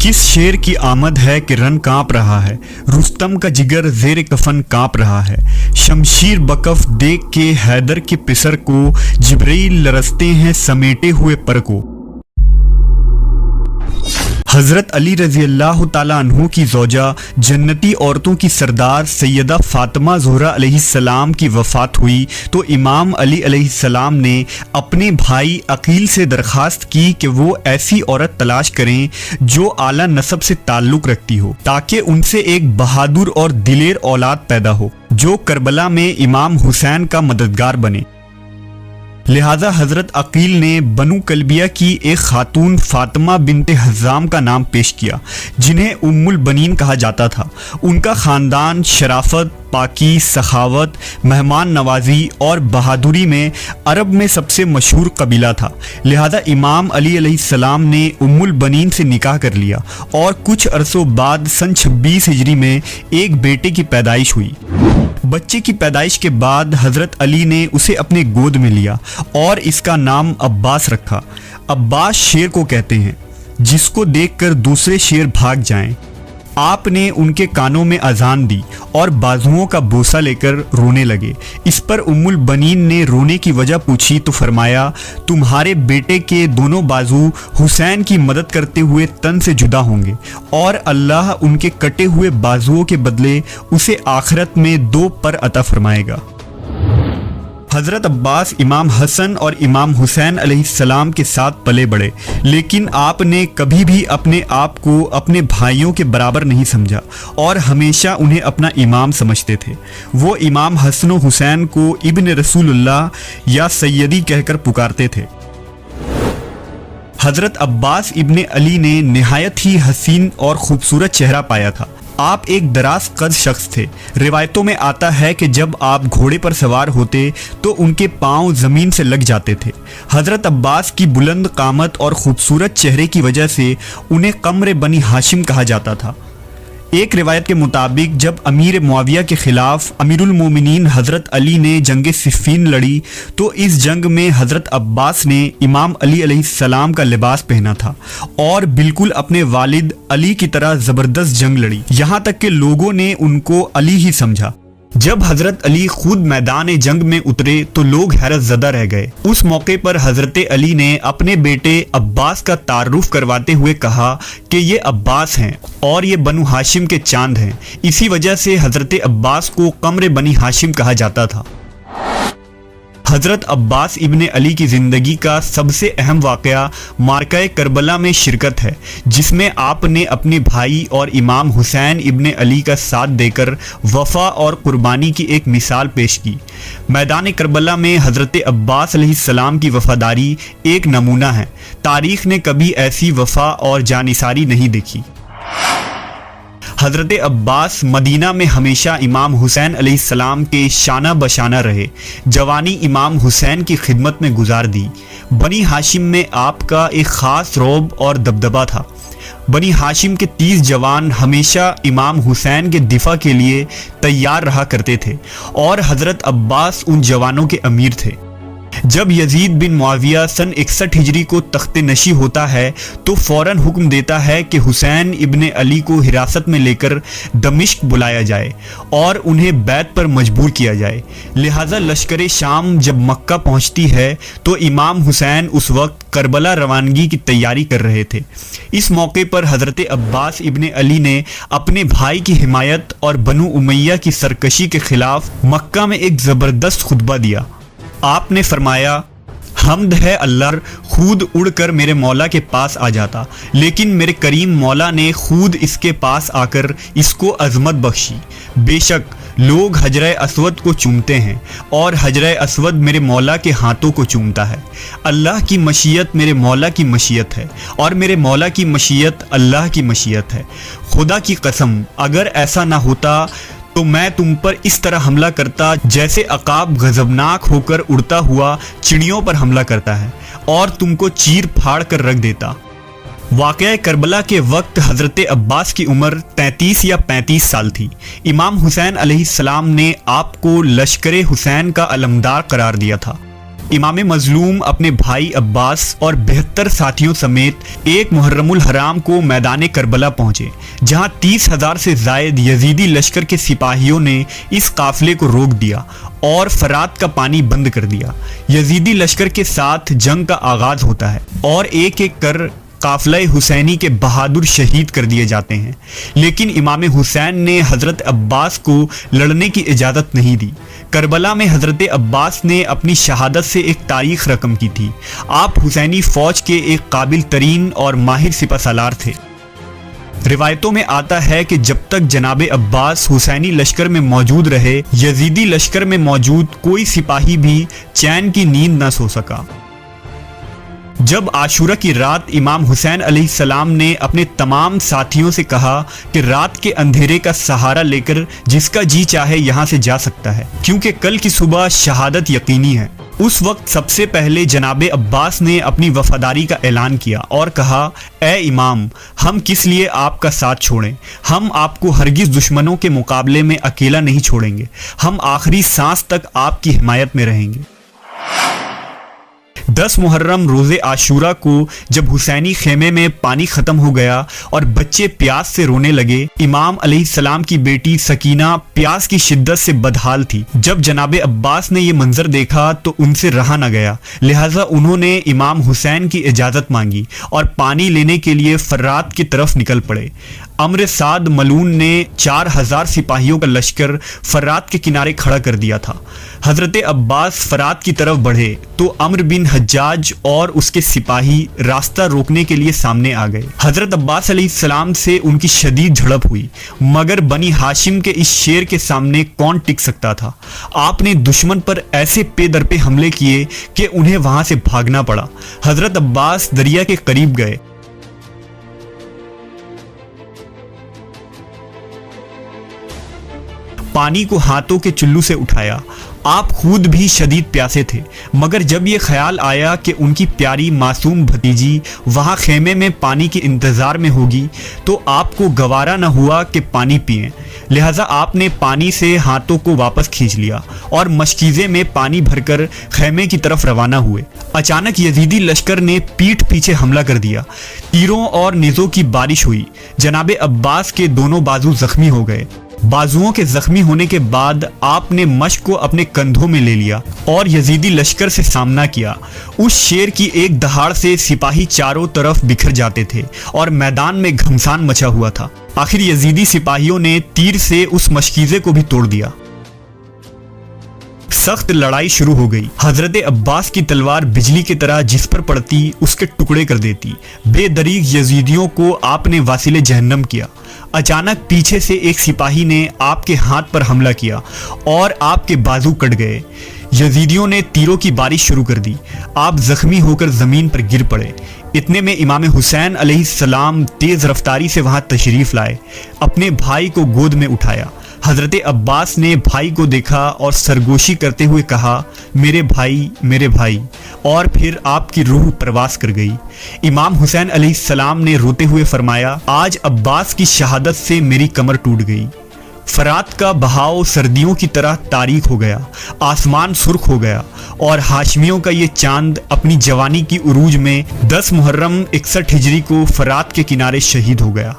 किस शेर की आमद है कि रन कांप रहा है, रुस्तम का जिगर ज़ेर कफन कांप रहा है। शमशीर बकफ देख के हैदर के पिसर को, जिब्रील लरसते हैं समेटे हुए पर को। हज़रत अली रज़ी अल्लाह ताला अन्हु की ज़ौजा जन्नती औरतों की सरदार सैयदा फ़ातिमा ज़ोहरा अलैहिस्सलाम की वफ़ात हुई तो इमाम अली अलैहिस्सलाम ने अपने भाई अकील से दरख्वास्त की कि वो ऐसी औरत तलाश करें जो आला नसब से ताल्लुक़ रखती हो, ताकि उनसे एक बहादुर और दिलेर औलाद पैदा हो जो करबला में इमाम हुसैन का मददगार बने। लिहाजा हज़रत अकील ने बनु कलबिया की एक खातून फ़ातिमा बिनते हज़ाम का नाम पेश किया, जिन्हें उम्मुल बनीन कहा जाता था। उनका ख़ानदान शराफत, पाकी, सखावत, मेहमान नवाजी और बहादुरी में अरब में सबसे मशहूर कबीला था। लिहाजा इमाम अली अलैहिस्सलाम ने उम्मुल बनीन से निकाह कर लिया और कुछ अरसों बाद सन 26 हिजरी में एक बेटे की पैदाइश हुई। बच्चे की पैदाइश के बाद हज़रत अली ने उसे अपने गोद में लिया और इसका नाम अब्बास रखा। अब्बास शेर को कहते हैं जिसको देखकर दूसरे शेर भाग जाएं। आपने उनके कानों में अजान दी और बाजुओं का बोसा लेकर रोने लगे। इस पर उम्मुल बनीन ने रोने की वजह पूछी तो फरमाया, तुम्हारे बेटे के दोनों बाजू हुसैन की मदद करते हुए तन से जुदा होंगे और अल्लाह उनके कटे हुए बाजुओं के बदले उसे आखिरत में 2 पर अता फरमाएगा। हज़रत अब्बास इमाम हसन और इमाम हुसैन अलैहिस्सलाम के साथ पले बढ़े, लेकिन आपने कभी भी अपने आप को अपने भाइयों के बराबर नहीं समझा और हमेशा उन्हें अपना इमाम समझते थे। वो इमाम हसन और हुसैन को इब्न रसूलुल्लाह या सैयदी कहकर पुकारते थे। हज़रत अब्बास इब्न अली ने निहायत ही हसीन और ख़ूबसूरत चेहरा पाया था। आप एक दराज कद शख्स थे। रिवायतों में आता है कि जब आप घोड़े पर सवार होते तो उनके पांव ज़मीन से लग जाते थे। हज़रत अब्बास की बुलंद कामत और ख़ूबसूरत चेहरे की वजह से उन्हें कमर बनी हाशिम कहा जाता था। एक रिवायत के मुताबिक जब अमीर मुआविया के ख़िलाफ़ अमीरुल मोमिनीन हज़रत अली ने जंग सिफ़ीन लड़ी तो इस जंग में हज़रत अब्बास ने इमाम अली अलैहिस्सलाम का लिबास पहना था और बिल्कुल अपने वालिद अली की तरह ज़बरदस्त जंग लड़ी, यहाँ तक कि लोगों ने उनको अली ही समझा। जब हज़रत अली खुद मैदान जंग में उतरे तो लोग हैरत ज़दा रह गए। उस मौके पर हज़रत अली ने अपने बेटे अब्बास का तारुफ करवाते हुए कहा कि ये अब्बास हैं और ये बनु हाशिम के चांद हैं। इसी वजह से हज़रत अब्बास को कमर बनी हाशिम कहा जाता था। हज़रत अब्बास इब्न अली की ज़िंदगी का सबसे अहम वाक़या मार्का करबला में शिरकत है, जिसमें आपने अपने भाई और इमाम हुसैन इब्न अली का साथ देकर वफ़ा और कुर्बानी की एक मिसाल पेश की। मैदान करबला में हज़रत अब्बास अलैहिस्सलाम की वफ़ादारी एक नमूना है। तारीख़ ने कभी ऐसी वफ़ा और जानिसारी नहीं देखी। हज़रत अब्बास मदीना में हमेशा इमाम हुसैन अलैहिस्सलाम के शाना बशाना रहे। जवानी इमाम हुसैन की खिदमत में गुजार दी। बनी हाशिम में आपका एक ख़ास रौब और दबदबा था। बनी हाशिम के 30 जवान हमेशा इमाम हुसैन के दिफा के लिए तैयार रहा करते थे और हज़रत अब्बास उन जवानों के अमीर थे। जब यजीद बिन मुआविया सन 61 हिजरी को तख्ते नशी होता है तो फ़ौरन हुक्म देता है कि हुसैन इब्न अली को हिरासत में लेकर दमिश्क बुलाया जाए और उन्हें बैत पर मजबूर किया जाए। लिहाजा लश्कर शाम जब मक्का पहुंचती है तो इमाम हुसैन उस वक्त करबला रवानगी की तैयारी कर रहे थे। इस मौके पर हज़रत अब्बास इब्न अली ने अपने भाई की हिमायत और बनु उमैया की सरकशी के ख़िलाफ़ मक्का में एक ज़बरदस्त खुतबा दिया। आपने फरमाया, हम्द है अल्लाह खुद उड़कर मेरे मौला के पास आ जाता, लेकिन मेरे करीम मौला ने खुद इसके पास आकर इसको अजमत बख्शी। बेशक लोग हजर असवद को चूमते हैं और हजर असवद मेरे मौला के हाथों को चूमता है। अल्लाह की मशीयत मेरे मौला की मशीयत है और मेरे मौला की मशीयत अल्लाह की मशीयत है। खुदा की कसम अगर ऐसा ना होता तो मैं तुम पर इस तरह हमला करता जैसे अकाब गजबनाक होकर उड़ता हुआ चिड़ियों पर हमला करता है और तुमको चीर फाड़ कर रख देता। वाक़या करबला के वक्त हज़रत अब्बास की उम्र 33 या 35 साल थी। इमाम हुसैन अलैहिस्सलाम ने आपको लश्कर हुसैन का अलमदार करार दिया था। امام مظلوم اپنے بھائی عباس اور 72 ساتھیوں سمیت 1 محرم الحرام کو میدان کربلا پہنچے، جہاں 30,000 سے زائد یزیدی لشکر کے سپاہیوں نے اس قافلے کو روک دیا اور فرات کا پانی بند کر دیا۔ یزیدی لشکر کے ساتھ جنگ کا آغاز ہوتا ہے اور ایک ایک کر قافلہ حسینی کے بہادر شہید کر دیے جاتے ہیں، لیکن امام حسین نے حضرت عباس کو لڑنے کی اجازت نہیں دی۔ کربلا میں حضرت عباس نے اپنی شہادت سے ایک تاریخ رقم کی تھی۔ آپ حسینی فوج کے ایک قابل ترین اور ماہر سپہ سالار تھے۔ روایتوں میں آتا ہے کہ جب تک جناب عباس حسینی لشکر میں موجود رہے، یزیدی لشکر میں موجود کوئی سپاہی بھی چین کی نیند نہ سو سکا۔ جب عاشورہ کی رات امام حسین علیہ السلام نے اپنے تمام ساتھیوں سے کہا کہ رات کے اندھیرے کا سہارا لے کر جس کا جی چاہے یہاں سے جا سکتا ہے، کیونکہ کل کی صبح شہادت یقینی ہے، اس وقت سب سے پہلے جناب عباس نے اپنی وفاداری کا اعلان کیا اور کہا، اے امام، ہم کس لیے آپ کا ساتھ چھوڑیں؟ ہم آپ کو ہرگز دشمنوں کے مقابلے میں اکیلا نہیں چھوڑیں گے، ہم آخری سانس تک آپ کی حمایت میں رہیں گے۔ 10 محرم روز عاشورہ کو جب حسینی خیمے میں پانی ختم ہو گیا اور بچے پیاس سے رونے لگے، امام علیہ السلام کی بیٹی سکینہ پیاس کی شدت سے بدحال تھی۔ جب جناب عباس نے یہ منظر دیکھا تو ان سے رہا نہ گیا، لہٰذا انہوں نے امام حسین کی اجازت مانگی اور پانی لینے کے لیے فرات کی طرف نکل پڑے۔ امر سعد ملعون نے 4,000 سپاہیوں کا لشکر فرات کے کنارے کھڑا کر دیا تھا۔ حضرت عباس فرات کی طرف بڑھے تو عمرو بن حجاج اور اس کے سپاہی راستہ روکنے کے لیے سامنے آ گئے۔ حضرت عباس علیہ السلام سے ان کی شدید جھڑپ ہوئی، مگر بنی ہاشم کے اس شیر کے سامنے کون ٹک سکتا تھا؟ آپ نے دشمن پر ایسے پے در پے حملے کیے کہ انہیں وہاں سے بھاگنا پڑا۔ حضرت عباس دریا کے قریب گئے، پانی کو ہاتھوں کے چلو سے اٹھایا۔ آپ خود بھی شدید پیاسے تھے، مگر جب یہ خیال آیا کہ ان کی پیاری معصوم بھتیجی وہاں خیمے میں پانی کے انتظار میں ہوگی تو آپ کو گوارا نہ ہوا کہ پانی پئیں، لہٰذا آپ نے پانی سے ہاتھوں کو واپس کھینچ لیا اور مشکیزے میں پانی بھر کر خیمے کی طرف روانہ ہوئے۔ اچانک یزیدی لشکر نے پیٹھ پیچھے حملہ کر دیا، تیروں اور نیزوں کی بارش ہوئی۔ جناب عباس کے دونوں بازو زخمی ہو گئے۔ بازوؤں کے زخمی ہونے کے بعد آپ نے مشق کو اپنے کندھوں میں لے لیا اور یزیدی لشکر سے سامنا کیا۔ اس شیر کی ایک دہاڑ سے سپاہی چاروں طرف بکھر جاتے تھے اور میدان میں گھمسان مچا ہوا تھا۔ آخر یزیدی سپاہیوں نے تیر سے اس مشکیزے کو بھی توڑ دیا۔ سخت لڑائی شروع ہو گئی۔ حضرت عباس کی تلوار بجلی کی طرح جس پر پڑتی اس کے ٹکڑے کر دیتی۔ بے دریغ یزیدیوں کو آپ نے واصل جہنم کیا۔ اچانک پیچھے سے ایک سپاہی نے آپ کے ہاتھ پر حملہ کیا اور آپ کے بازو کٹ گئے۔ یزیدیوں نے تیروں کی بارش شروع کر دی۔ آپ زخمی ہو کر زمین پر گر پڑے۔ اتنے میں امام حسین علیہ السلام تیز رفتاری سے وہاں تشریف لائے، اپنے بھائی کو گود میں اٹھایا۔ حضرت عباس نے بھائی کو دیکھا اور سرگوشی کرتے ہوئے کہا، میرے بھائی، میرے بھائی، اور پھر آپ کی روح پرواز کر گئی۔ امام حسین علیہ السلام نے روتے ہوئے فرمایا، آج عباس کی شہادت سے میری کمر ٹوٹ گئی۔ فرات کا بہاؤ سردیوں کی طرح تاریک ہو گیا، آسمان سرخ ہو گیا اور ہاشمیوں کا یہ چاند اپنی جوانی کی عروج میں 10 محرم 61 ہجری کو فرات کے کنارے شہید ہو گیا۔